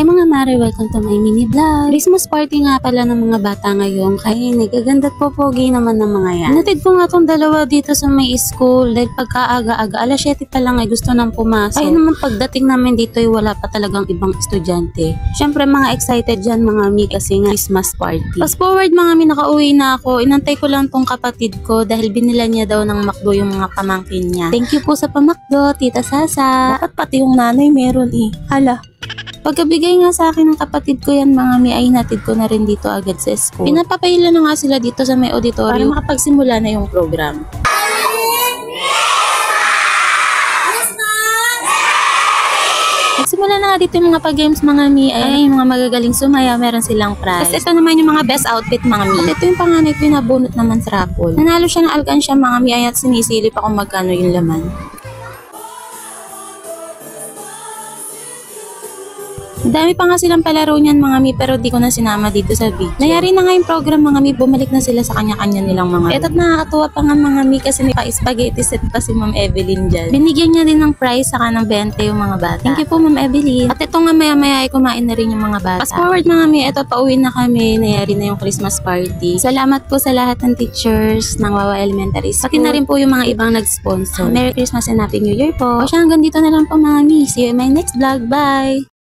Hi mga mare, welcome to my mini vlog. Christmas party nga pala ng mga bata ngayon, kaya nagaganda't popogi naman ng mga yan. Natid ko nga tong dalawa dito sa may school dahil pagkaaga-aga, alas 7 pa lang ay gusto nang pumasok. Kaya naman pagdating namin dito ay wala pa talagang ibang estudyante. Syempre mga excited dyan mga mi kasi nga Christmas party. Fast forward mga mi, nakauwi na ako. Inantay ko lang tong kapatid ko dahil binila niya daw ng McDo yung mga pamangkin niya. Thank you po sa pamakdo, Tita Sasa. Dapat pati yung nanay meron eh. Hala. Pagkabigay nga sa akin ng kapatid ko yan mga mi, ay natid ko na rin dito agad sa school. Pinapapahila na nga sila dito sa may auditorium para makapagsimula na yung program. Nagsimula na nga dito yung mga pag-games mga mi, ay yung mga magagaling sumaya, meron silang prize. Tapos ito naman yung mga best outfit mga mi. Ito yung panganay ko yung nabunot naman sa raffle. Nanalo siya ng alkansya mga mi, ay at sinisilip ako magkano yung laman. Madami pa nga silang palaro niyan mga mi, pero di ko na sinama dito sa video. Nayari na nga yung program mga mi, bumalik na sila sa kanya-kanya nilang mga. Eto't nakakatuwa pa nga mga mi kasi may pa-spaghetti set pa si Ma'am Evelyn dyan. Binigyan niya din ng prize saka ng 20 yung mga bata. Thank you po Ma'am Evelyn. At ito nga maya-maya ay kumain na rin yung mga bata. Fast forward mga mi, eto pauwi na kami, nayari na yung Christmas party. Salamat po sa lahat ng teachers ng Wawa Elementary School. Pati na rin po yung mga ibang nag-sponsor. Merry Christmas and Happy New Year po. O siya, hanggang dito na lang po mga mi. See you in my next vlog. Bye!